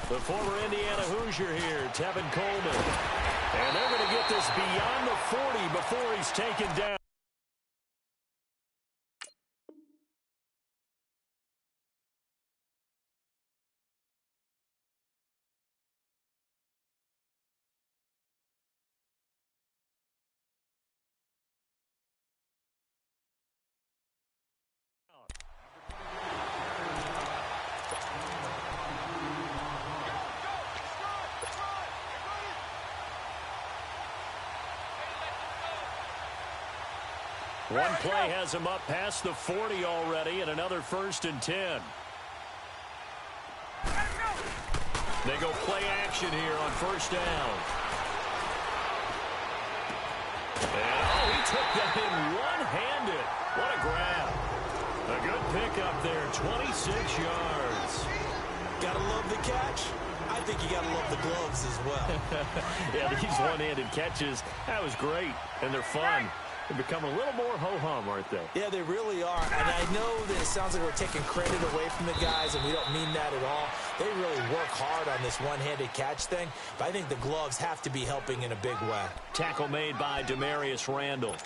The former Indiana Hoosier here, Tevin Coleman. And they're going to get this beyond the 40 before he's taken down. One play has him up past the 40 already, and another 1st and 10. They go play action here on 1st down. And, oh, he took that in one-handed. What a grab. A good pickup there, 26 yards. Gotta love the catch. I think you gotta love the gloves as well. Yeah, these one-handed catches, that was great, and they're fun. They're becoming a little more ho-hum, aren't they? Yeah, they really are. And I know that it sounds like we're taking credit away from the guys, and we don't mean that at all. They really work hard on this one-handed catch thing, but I think the gloves have to be helping in a big way. Tackle made by Demarius Randall.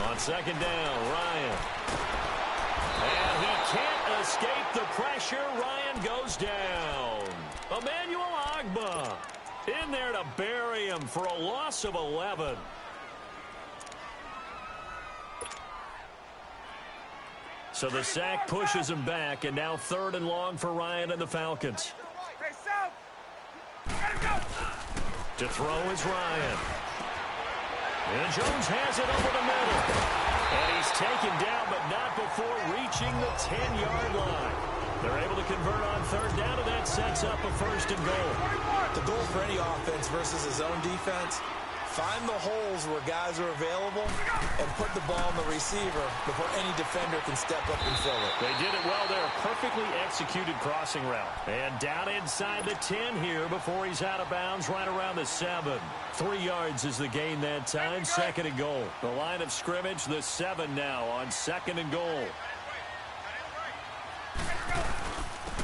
On 2nd down, Ryan. And he can't escape the pressure. Ryan goes down. Emmanuel Ogbah in there to bury him for a loss of 11. So the sack pushes him back, and now 3rd and long for Ryan and the Falcons. To throw is Ryan. And Jones has it over the middle. And he's taken down, but not before reaching the 10-yard line. They're able to convert on 3rd down, and that sets up a 1st and goal. The goal for any offense versus his own defense, find the holes where guys are available and put the ball in the receiver before any defender can step up and fill it. They did it well there. Perfectly executed crossing route. And down inside the 10 here before he's out of bounds right around the 7. 3 yards is the gain that time. 2nd and goal. The line of scrimmage, the 7 now on 2nd and goal.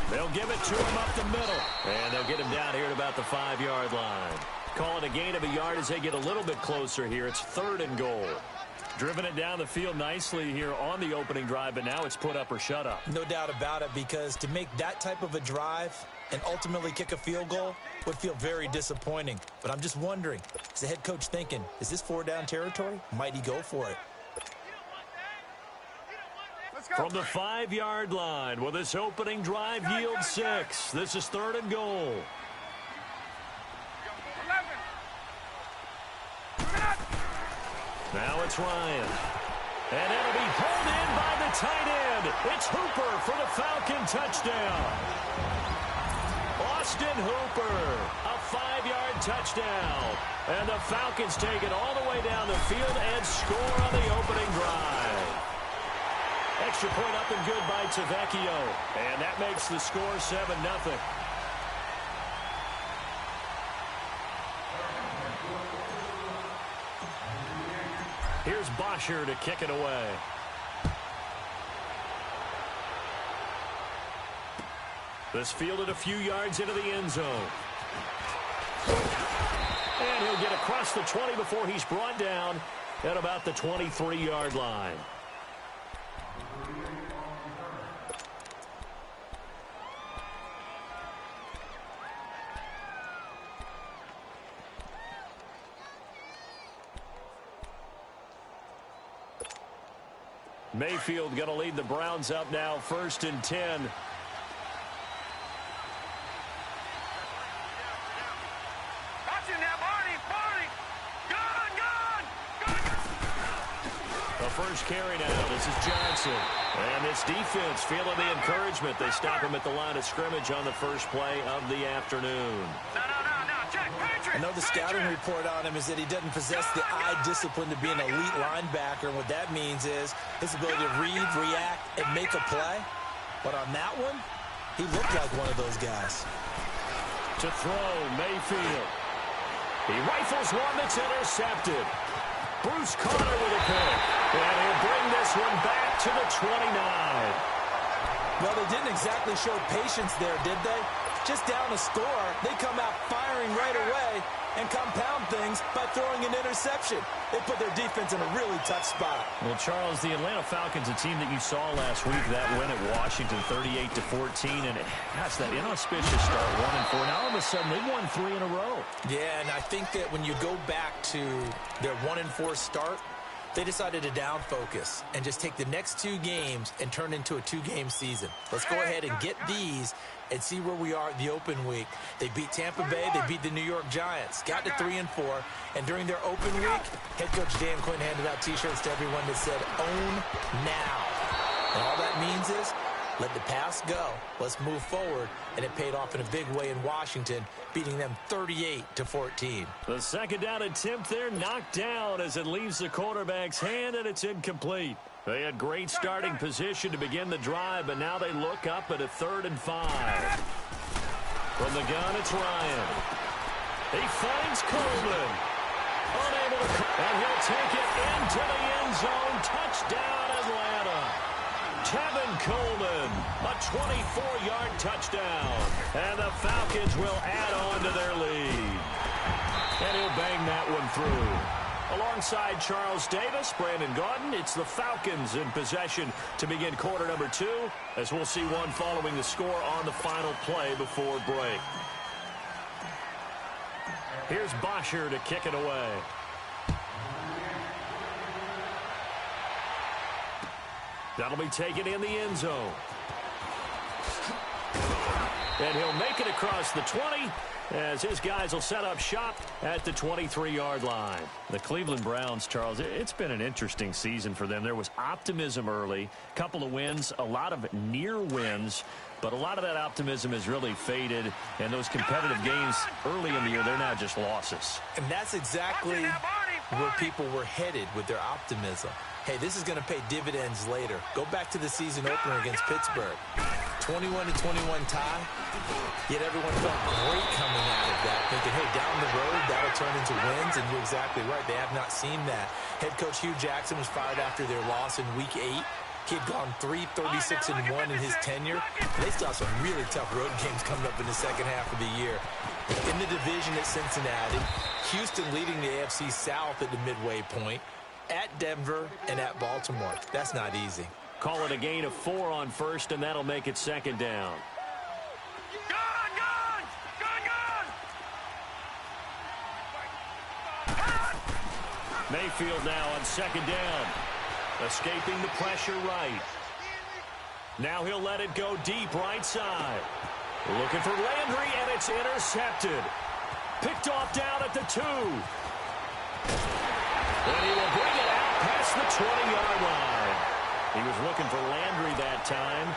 They'll give it to him up the middle. And they'll get him down here at about the 5-yard line. Call it a gain of a yard as they get a little bit closer here. It's 3rd and goal. Driven it down the field nicely here on the opening drive, but now it's put up or shut up. No doubt about it, because to make that type of a drive and ultimately kick a field goal would feel very disappointing. But I'm just wondering, is the head coach thinking, is this 4-down territory? Might he go for it? From the 5-yard line, will this opening drive yield 6? This is 3rd and goal. Now it's Ryan. And it'll be pulled in by the tight end. It's Hooper for the Falcon touchdown. Austin Hooper, a 5-yard touchdown. And the Falcons take it all the way down the field and score on the opening drive. Extra point up and good by Tavecchio. And that makes the score 7-0. Here's Bosher to kick it away. This fielded a few yards into the end zone. And he'll get across the 20 before he's brought down at about the 23-yard line. Mayfield going to lead the Browns up now, 1st and 10. The first carry now. This is Johnson. And this defense feeling the encouragement. They stop him at the line of scrimmage on the first play of the afternoon. I know the scouting report on him is that he doesn't possess the eye discipline to be an elite linebacker. And what that means is his ability to read, react, and make a play. But on that one, he looked like one of those guys. To throw, Mayfield. He rifles one that's intercepted. Bruce Conner with a pick. And he'll bring this one back to the 29. Well, they didn't exactly show patience there, did they? Just down a score, they come out firing right away and compound things by throwing an interception. They put their defense in a really tough spot. Well, Charles, the Atlanta Falcons, a team that you saw last week, that win at Washington 38-14, and gosh, that inauspicious start, 1-4. Now all of a sudden they've won 3 in a row. Yeah, and I think that when you go back to their 1-4 start, they decided to down focus and just take the next 2 games and turn into a 2-game season. Let's go ahead and get these and see where we are at the open week. They beat Tampa Bay. They beat the New York Giants. Got to 3-4. And during their open week, head coach Dan Quinn handed out T-shirts to everyone that said, "Own now." And all that means is, let the past go. Let's move forward. And it paid off in a big way in Washington, beating them 38-14. The second down attempt there knocked down as it leaves the quarterback's hand, and it's incomplete. They had great starting position to begin the drive, but now they look up at a 3rd and 5. From the gun, it's Ryan. He finds Coleman. Unable to... And he'll take it into the end zone. Touchdown, Atlanta. Tevin Coleman, a 24-yard touchdown. And the Falcons will add on to their lead. And he'll bang that one through. Alongside Charles Davis, Brandon Gaudin, it's the Falcons in possession to begin quarter number 2, as we'll see one following the score on the final play before break. Here's Bosher to kick it away. That'll be taken in the end zone. And he'll make it across the 20, as his guys will set up shop at the 23-yard line. The Cleveland Browns, Charles, it's been an interesting season for them. There was optimism early, couple of wins, a lot of near wins, but a lot of that optimism has really faded, and those competitive games early in the year, they're now just losses. And that's exactly where people were headed with their optimism. Hey, this is going to pay dividends later. Go back to the season opener against Pittsburgh. 21-21 tie, yet everyone felt great coming out of that, thinking, hey, down the road, that'll turn into wins, and you're exactly right. They have not seen that. Head coach Hugh Jackson was fired after their loss in Week 8. He had gone 3-36-1 in his tenure. They still have some really tough road games coming up in the second half of the year. In the division at Cincinnati, Houston leading the AFC South at the midway point, at Denver and at Baltimore. That's not easy. Call it a gain of 4 on first, and that'll make it second down. Mayfield now on second down. Escaping the pressure right. Now he'll let it go deep right side. Looking for Landry, and it's intercepted. Picked off down at the 2. And he will bring it out past the 20-yard line. He was looking for Landry that time.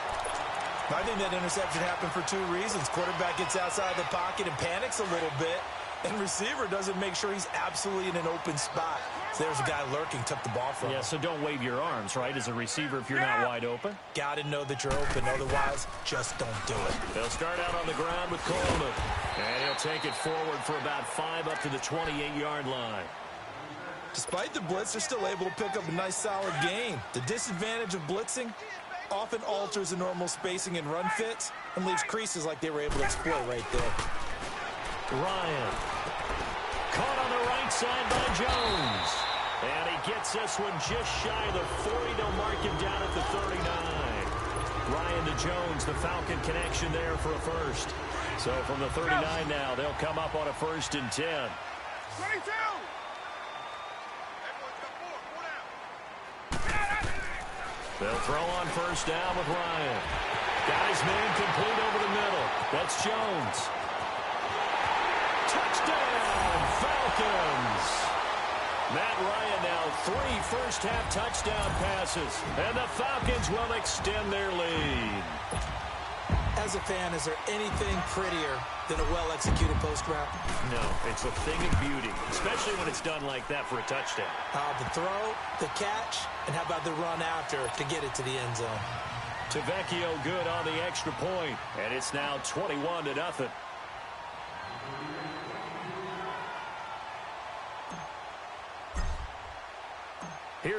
I think that interception happened for 2 reasons. Quarterback gets outside the pocket and panics a little bit, and receiver doesn't make sure he's absolutely in an open spot. So there's a guy lurking, took the ball from him. Yeah, so don't wave your arms, right, as a receiver if you're not wide open. Got to know that you're open. Otherwise, just don't do it. They'll start out on the ground with Coleman. And he'll take it forward for about 5 up to the 28-yard line. Despite the blitz, they're still able to pick up a nice, solid gain. The disadvantage of blitzing often alters the normal spacing and run fits and leaves creases like they were able to exploit right there. Ryan. Caught on the right side by Jones. And he gets this one just shy of the 40. They'll mark him down at the 39. Ryan to Jones, the Falcon connection there for a first. So from the 39 now, they'll come up on a 1st and 10. 22! They'll throw on first down with Ryan. Got his man complete over the middle. That's Jones. Touchdown, Falcons. Matt Ryan now 3 first-half touchdown passes. And the Falcons will extend their lead. As a fan, is there anything prettier than a well-executed post route? No, it's a thing of beauty, especially when it's done like that for a touchdown. The throw, the catch, and how about the run after to get it to the end zone? Tavecchio good on the extra point, and it's now 21-0.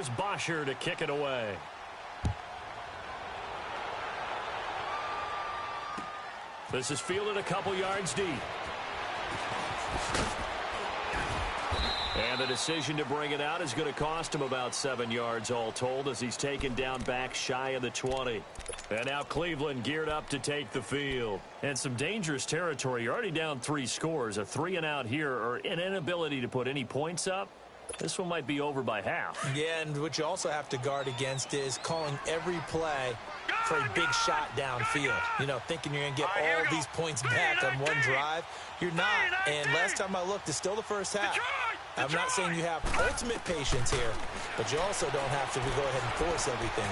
here's Bosher to kick it away. This is fielded a couple yards deep. And the decision to bring it out is going to cost him about 7 yards all told as he's taken down back shy of the 20. And now Cleveland geared up to take the field. And some dangerous territory. You're already down 3 scores. A 3-and-out here or an inability to put any points up. This one might be over by half. Yeah, and what you also have to guard against is calling every play for a big shot downfield. You know, thinking you're going to get all these points back on one drive. You're not. And last time I looked, it's still the first half. I'm not saying you have ultimate patience here, but you also don't have to go ahead and force everything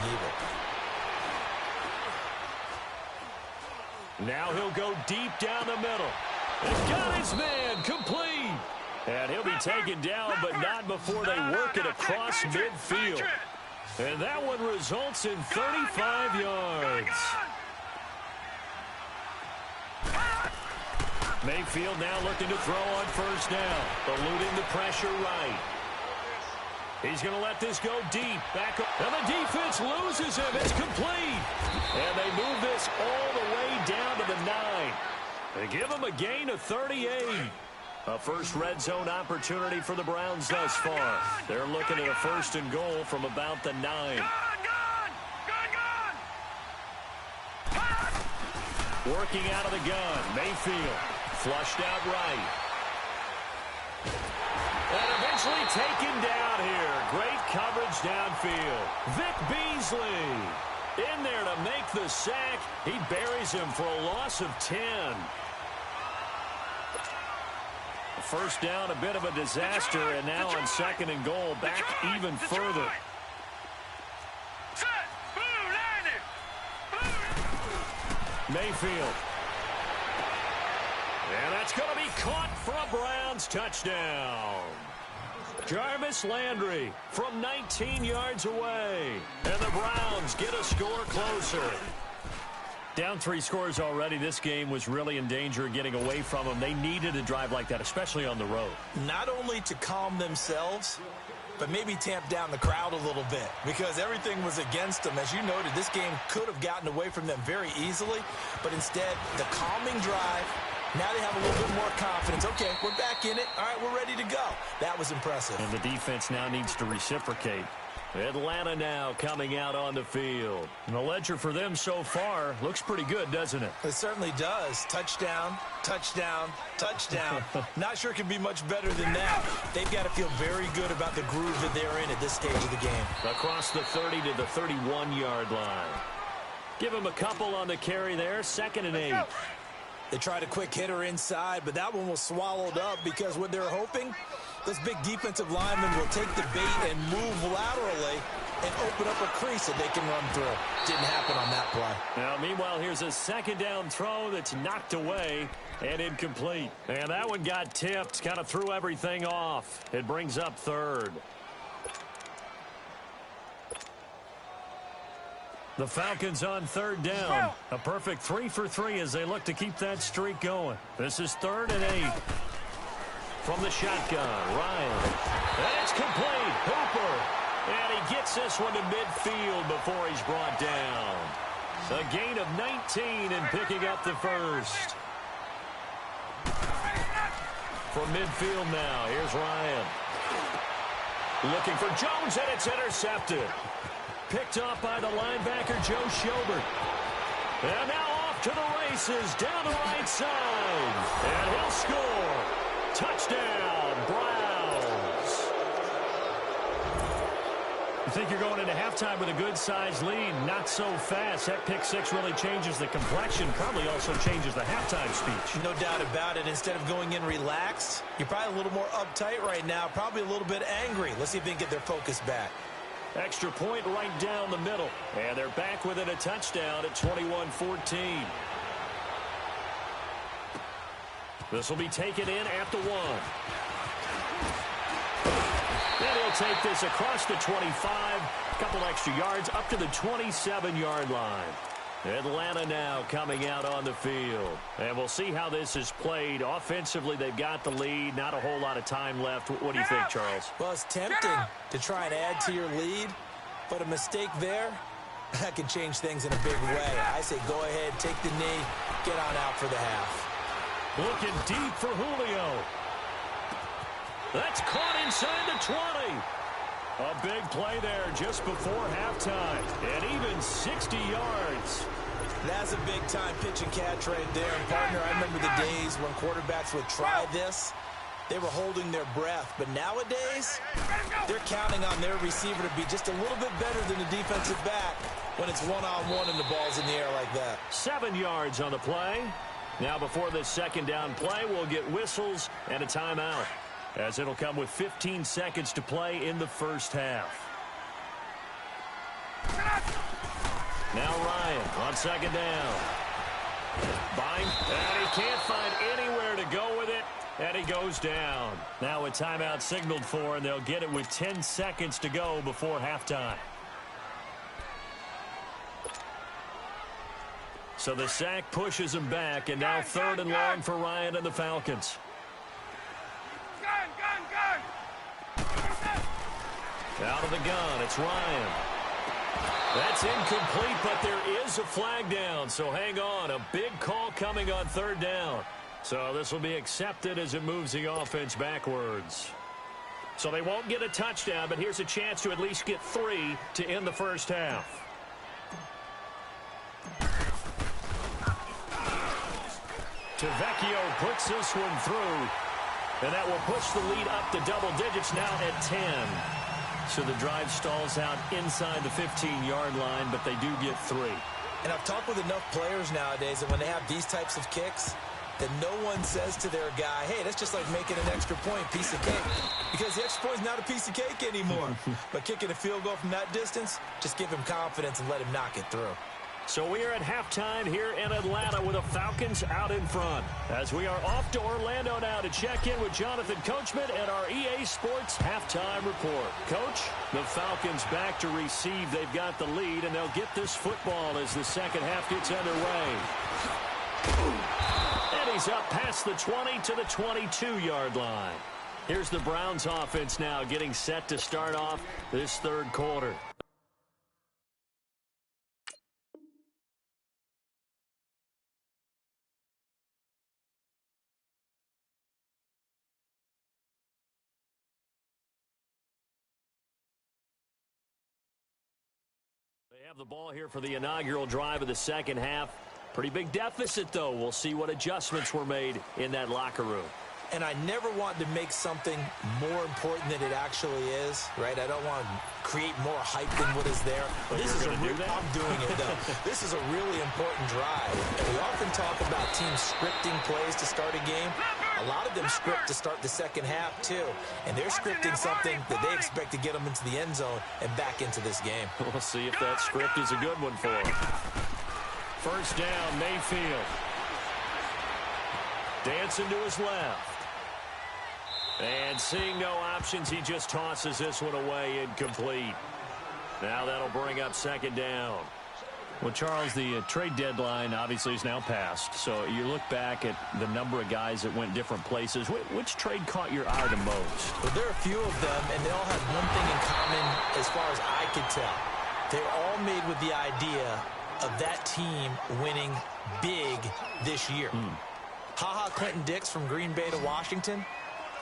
either. Now he'll go deep down the middle. He's got his man complete. And he'll be taken down, but not before they work it across midfield. And that one results in 35 yards. Mayfield now looking to throw on first down, eluding the pressure right. He's going to let this go deep. Back up. And the defense loses him. It's complete. And they move this all the way down to the 9. They give him a gain of 38. A first red zone opportunity for the Browns thus far. They're looking at a 1st and goal from about the 9. Working out of the gun. Mayfield flushed out right. And eventually taken down here. Great coverage downfield. Vic Beasley in there to make the sack. He buries him for a loss of 10. First down, a bit of a disaster, and now on 2nd and goal, back even further. Mayfield. And that's going to be caught for a Browns touchdown. Jarvis Landry from 19 yards away. And the Browns get a score closer. Down 3 scores already. This game was really in danger of getting away from them. They needed a drive like that, especially on the road. Not only to calm themselves, but maybe tamp down the crowd a little bit because everything was against them. As you noted, this game could have gotten away from them very easily, but instead, the calming drive, now they have a little bit more confidence. Okay, we're back in it. All right, we're ready to go. That was impressive. And the defense now needs to reciprocate. Atlanta now coming out on the field. And the ledger for them so far looks pretty good, doesn't it? It certainly does. Touchdown, touchdown, touchdown. Not sure it can be much better than that. They've got to feel very good about the groove that they're in at this stage of the game. Across the 30 to the 31-yard line. Give them a couple on the carry there. 2nd and 8. They tried a quick hitter inside, but that one was swallowed up because what they're hoping, this big defensive lineman will take the bait and move laterally and open up a crease that they can run through. Didn't happen on that play. Now, meanwhile, here's a 2nd down throw that's knocked away and incomplete. And that one got tipped, kind of threw everything off. It brings up 3rd. The Falcons on 3rd down. A perfect 3 for 3 as they look to keep that streak going. This is 3rd and 8. From the shotgun, Ryan. And it's complete. Hooper. And he gets this one to midfield before he's brought down. A gain of 19 and picking up the 1st. From midfield now, here's Ryan. Looking for Jones, and it's intercepted. Picked off by the linebacker, Joe Schobert. And now off to the races, down the right side. And he'll score. Touchdown, Browns. You think you're going into halftime with a good-sized lead. Not so fast. That pick 6 really changes the complexion. Probably also changes the halftime speech. No doubt about it. Instead of going in relaxed, you're probably a little more uptight right now. Probably a little bit angry. Let's see if they can get their focus back. Extra point right down the middle. And they're back within a touchdown at 21-14. This will be taken in at the 1. And he'll take this across the 25. A couple extra yards up to the 27-yard line. Atlanta now coming out on the field. And we'll see how this is played. Offensively, they've got the lead. Not a whole lot of time left. What do you think, Charles? Well, it's tempting to try and add to your lead, but a mistake there, that can change things in a big way. I say go ahead, take the knee, get on out for the half. Looking deep for Julio. That's caught inside the 20. A big play there just before halftime. And even 60 yards. That's a big-time pitch and catch right there. And, partner, I remember the days when quarterbacks would try this. They were holding their breath. But nowadays, they're counting on their receiver to be just a little bit better than the defensive back when it's one-on-one and the ball's in the air like that. 7 yards on the play. Now, before this second down play, we'll get whistles and a timeout, as it'll come with 15 seconds to play in the first half. Now Ryan on second down. Bind, and he can't find anywhere to go with it, and he goes down. Now a timeout signaled for, and they'll get it with 10 seconds to go before halftime. So the sack pushes him back, and now third and long for Ryan and the Falcons. Out of the gun, it's Ryan. That's incomplete, but there is a flag down, so hang on. A big call coming on third down. So this will be accepted as it moves the offense backwards. So they won't get a touchdown, but here's a chance to at least get 3 to end the first half. Tavecchio puts this one through, and that will push the lead up to double digits now at 10. So the drive stalls out inside the 15-yard line, but they do get 3. And I've talked with enough players nowadays that when they have these types of kicks, that no one says to their guy, hey, that's just like making an extra point, piece of cake. Because the extra point is not a piece of cake anymore. But kicking a field goal from that distance, just give him confidence and let him knock it through. So we are at halftime here in Atlanta with the Falcons out in front. As we are off to Orlando now to check in with Jonathan Coachman and our EA Sports halftime report. Coach, the Falcons back to receive. They've got the lead, and they'll get this football as the second half gets underway. And he's up past the 20 to the 22-yard line. Here's the Browns offense now getting set to start off this third quarter. They have the ball here for the inaugural drive of the second half. Pretty big deficit, though. We'll see what adjustments were made in that locker room. And I never want to make something more important than it actually is, right? I don't want to create more hype than what is there. But this is I'm doing it, though. This is a really important drive. And we often talk about teams scripting plays to start a game. A lot of them script to start the second half, too. And they're scripting something that they expect to get them into the end zone and back into this game. We'll see if that script is a good one for them. First down, Mayfield. Dancing to his left. And seeing no options, he just tosses this one away, incomplete. Now that'll bring up second down. Well, Charles, the trade deadline obviously is now passed. So you look back at the number of guys that went different places. Which trade caught your eye the most? Well, there are a few of them, and they all have one thing in common as far as I could tell. They're all made with the idea of that team winning big this year. Ha-ha Clinton-Dix from Green Bay to Washington.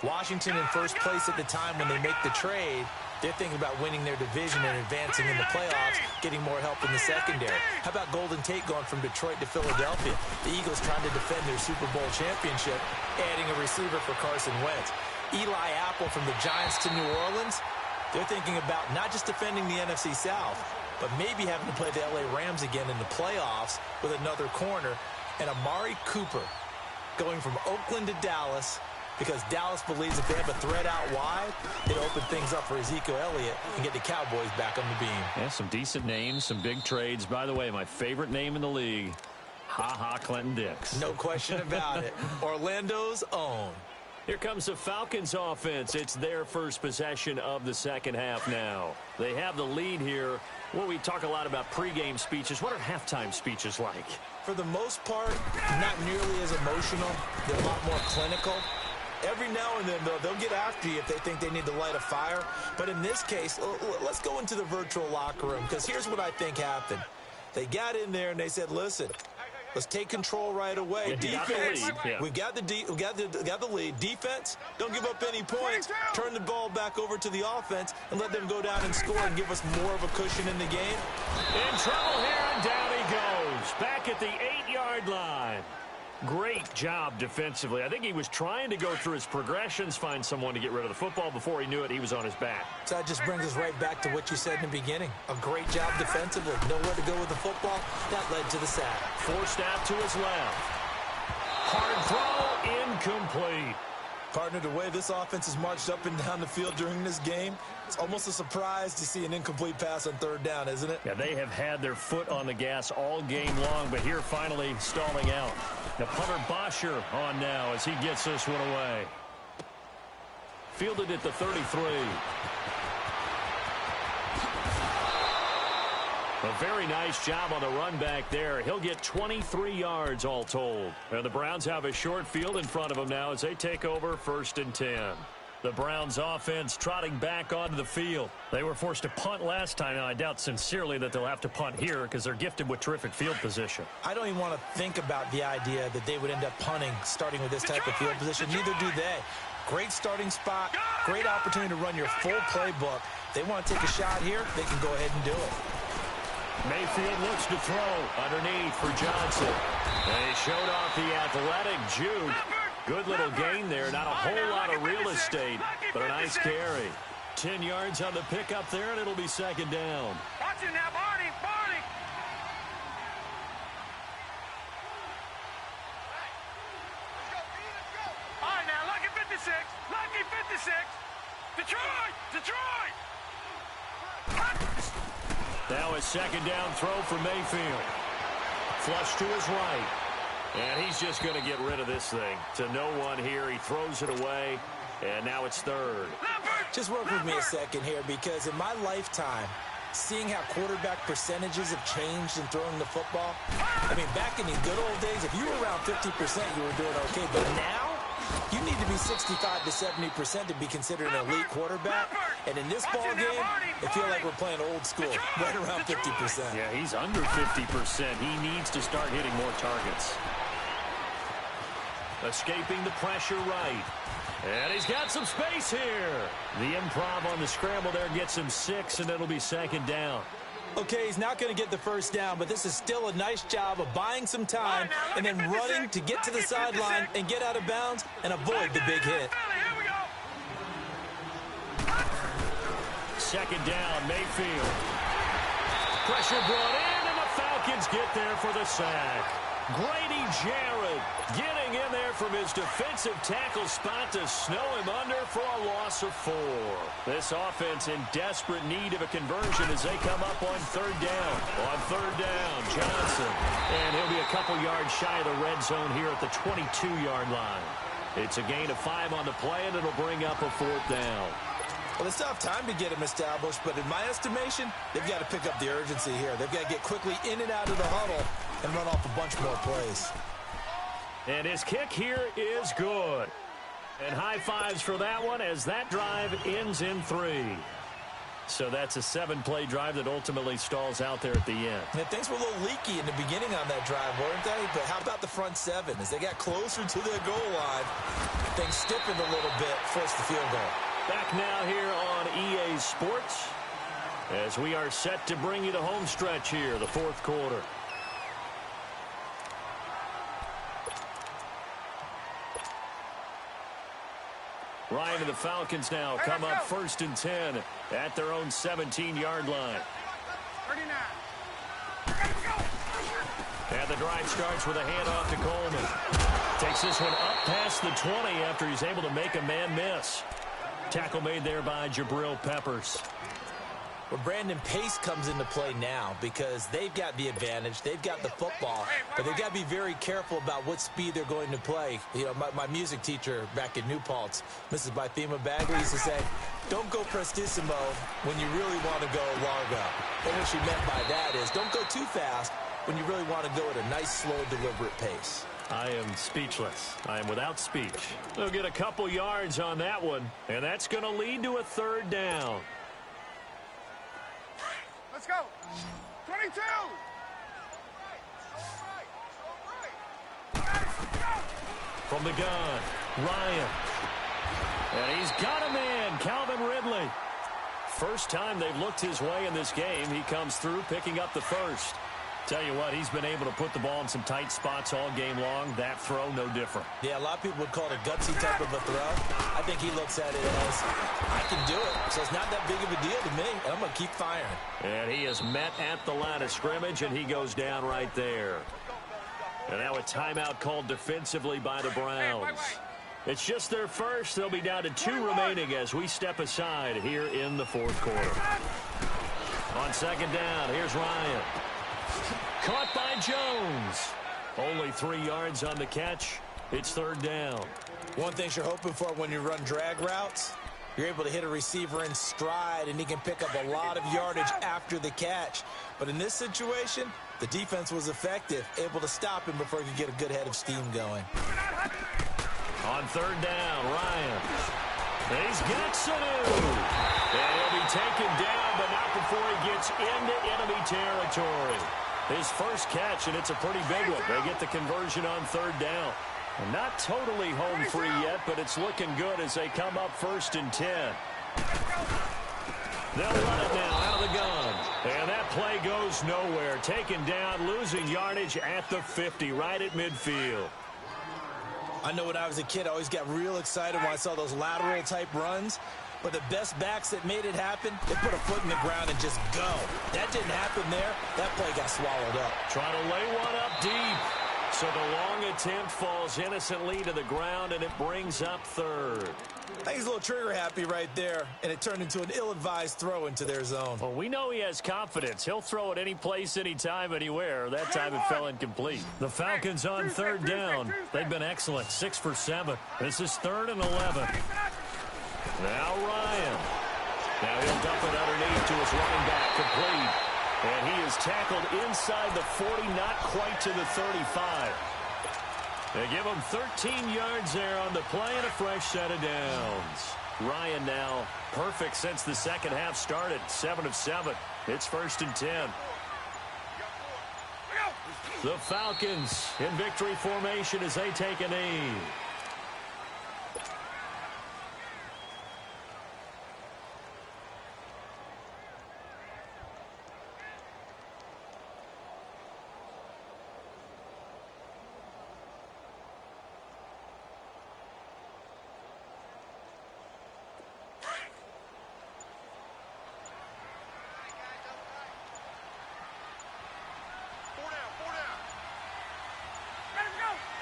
Washington in first place at the time when they make the trade. They're thinking about winning their division and advancing in the playoffs, getting more help in the secondary. How about Golden Tate going from Detroit to Philadelphia? The Eagles trying to defend their Super Bowl championship, adding a receiver for Carson Wentz. Eli Apple from the Giants to New Orleans. They're thinking about not just defending the NFC South, but maybe having to play the LA Rams again in the playoffs with another corner. And Amari Cooper going from Oakland to Dallas, because Dallas believes if they have a threat out wide, it'll open things up for Ezekiel Elliott and get the Cowboys back on the beam. Yeah, some decent names, some big trades. By the way, my favorite name in the league, Ha-ha Clinton-Dix. No question about it. Orlando's own. Here comes the Falcons offense. It's their first possession of the second half now. They have the lead here Well, we talk a lot about pregame speeches. What are halftime speeches like? For the most part, not nearly as emotional. They're a lot more clinical. Every now and then, though, they'll get after you if they think they need to light a fire. But in this case, let's go into the virtual locker room, because here's what I think happened. They got in there and they said, listen, let's take control right away. Yeah, defense, yeah. we've got the lead. Defense, don't give up any points. Turn the ball back over to the offense and let them go down and score and give us more of a cushion in the game. In trouble here, and down he goes. Back at the 8-yard line. Great job defensively. I think he was trying to go through his progressions, find someone to get rid of the football. Before he knew it, he was on his back. So that just brings us right back to what you said in the beginning. A great job defensively. Nowhere to go with the football. That led to the sack. Forced out to his left. Hard throw, incomplete. Partner, the way this offense has marched up and down the field during this game, it's almost a surprise to see an incomplete pass on third down, isn't it? Yeah, they have had their foot on the gas all game long, but here finally stalling out. The punter Bosher on now as he gets this one away. Fielded at the 33. A very nice job on the run back there. He'll get 23 yards all told. And the Browns have a short field in front of them now as they take over 1st and 10. The Browns offense trotting back onto the field. They were forced to punt last time. Now, I doubt sincerely that they'll have to punt here because they're gifted with terrific field position. I don't even want to think about the idea that they would end up punting starting with this type of field position. Neither do they. Great starting spot. Great opportunity to run your full playbook. They want to take a shot here. They can go ahead and do it. Mayfield looks to throw underneath for Johnson. And he showed off the athletic juke. Good little gain there. Not a whole lot of real estate, but a nice carry. 10 yards on the pickup there, and it'll be 2nd down. Watch it now, Barney. All right, now, lucky 56. Lucky 56. Detroit. Now a 2nd down throw for Mayfield. Flush to his right. And he's just going to get rid of this thing. To no one here. He throws it away. And now it's 3rd. Just work with me a second here, because in my lifetime, seeing how quarterback percentages have changed in throwing the football, I mean, back in these good old days, if you were around 50%, you were doing okay. But now, you need to be 65 to 70% to be considered an elite quarterback. And in this ball game, I feel like we're playing old school, right around 50%. Yeah, he's under 50%. He needs to start hitting more targets. Escaping the pressure right. And he's got some space here. The improv on the scramble there gets him 6, and it'll be 2nd down. Okay, he's not going to get the first down, but this is still a nice job of buying some time and then running to get to the sideline and get out of bounds and avoid the big hit. 2nd down, Mayfield. Pressure brought in, and the Falcons get there for the sack. Grady Jarrett getting in there from his defensive tackle spot to snow him under for a loss of 4. This offense in desperate need of a conversion as they come up on 3rd down. On 3rd down, Johnson. And he'll be a couple yards shy of the red zone here at the 22-yard line. It's a gain of 5 on the play, and it'll bring up a 4th down. Well, it's tough time to get him established, but in my estimation, they've got to pick up the urgency here. They've got to get quickly in and out of the huddle and run off a bunch more plays. And his kick here is good. And high fives for that one as that drive ends in 3. So that's a 7-play drive that ultimately stalls out there at the end. And things were a little leaky in the beginning on that drive, weren't they? But how about the front 7? As they got closer to the goal line, things stiffened a little bit, forced the field goal. Back now here on EA Sports as we are set to bring you the home stretch here, the 4th quarter. Ryan and the Falcons now come up 1st and 10 at their own 17-yard line. 39. And the drive starts with a handoff to Coleman. Takes this one up past the 20 after he's able to make a man miss. Tackle made there by Jabril Peppers. Well, Brandon, pace comes into play now because they've got the advantage. They've got the football, but they've got to be very careful about what speed they're going to play. You know, my music teacher back in New Paltz, Mrs. Bythema Bagley, used to say, don't go prestissimo when you really want to go largo. And what she meant by that is don't go too fast when you really want to go at a nice, slow, deliberate pace. I am speechless. I am without speech. They'll get a couple yards on that one, and that's going to lead to a third down. Let's go. 22. From the gun, Ryan. And he's got him in, Calvin Ridley. First time they've looked his way in this game. He comes through picking up the first. Tell you what, he's been able to put the ball in some tight spots all game long. That throw, no different. Yeah, a lot of people would call it a gutsy type of a throw. I think he looks at it as, I can do it, so it's not that big of a deal to me, and I'm going to keep firing. And he is met at the line of scrimmage, and he goes down right there. And now a timeout called defensively by the Browns. It's just their first. They'll be down to 2 remaining as we step aside here in the fourth quarter. On second down, here's Ryan. Caught by Jones. Only 3 yards on the catch. It's third down. One thing you're hoping for when you run drag routes, you're able to hit a receiver in stride, and he can pick up a lot of yardage after the catch. But in this situation, the defense was effective, able to stop him before he could get a good head of steam going. On third down, Ryan. And he's got Sanu. And he'll be taken down, but not before he gets into enemy territory. His first catch, and it's a pretty big one. They get the conversion on third down. And not totally home free yet, but it's looking good as they come up 1st and 10. They'll run it now out of the gun. And that play goes nowhere. Taken down, losing yardage at the 50, right at midfield. I know when I was a kid, I always got real excited when I saw those lateral-type runs. But the best backs that made it happen, they put a foot in the ground and just go. That didn't happen there. That play got swallowed up. Trying to lay one up deep. So the long attempt falls innocently to the ground, and it brings up third. I think he's a little trigger-happy right there, and it turned into an ill-advised throw into their zone. Well, we know he has confidence. He'll throw it any place, anytime, anywhere. That time it fell incomplete. The Falcons on third down. They've been excellent, 6 for 7. This is 3rd and 11. Now Ryan. Now he'll dump it underneath to his running back, complete. And he is tackled inside the 40, not quite to the 35. They give him 13 yards there on the play and a fresh set of downs. Ryan now perfect since the second half started, 7 of 7. It's 1st and 10. The Falcons in victory formation as they take a knee.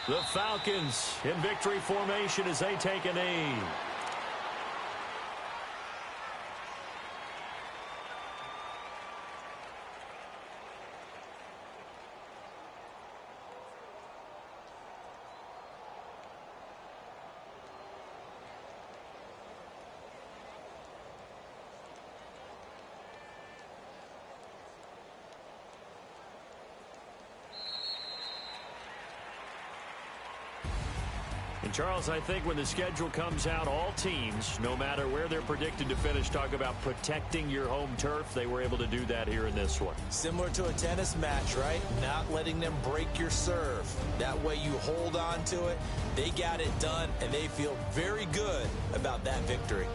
The Falcons in victory formation as they take a knee. And Charles, I think when the schedule comes out, all teams, no matter where they're predicted to finish, talk about protecting your home turf. They were able to do that here in this one. Similar to a tennis match, right? Not letting them break your serve. That way you hold on to it. They got it done, and they feel very good about that victory.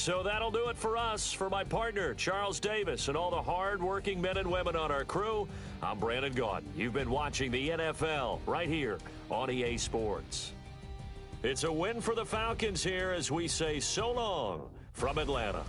So that'll do it for us. For my partner, Charles Davis, and all the hard-working men and women on our crew, I'm Brandon Gaudin. You've been watching the NFL right here on EA Sports. It's a win for the Falcons here as we say so long from Atlanta.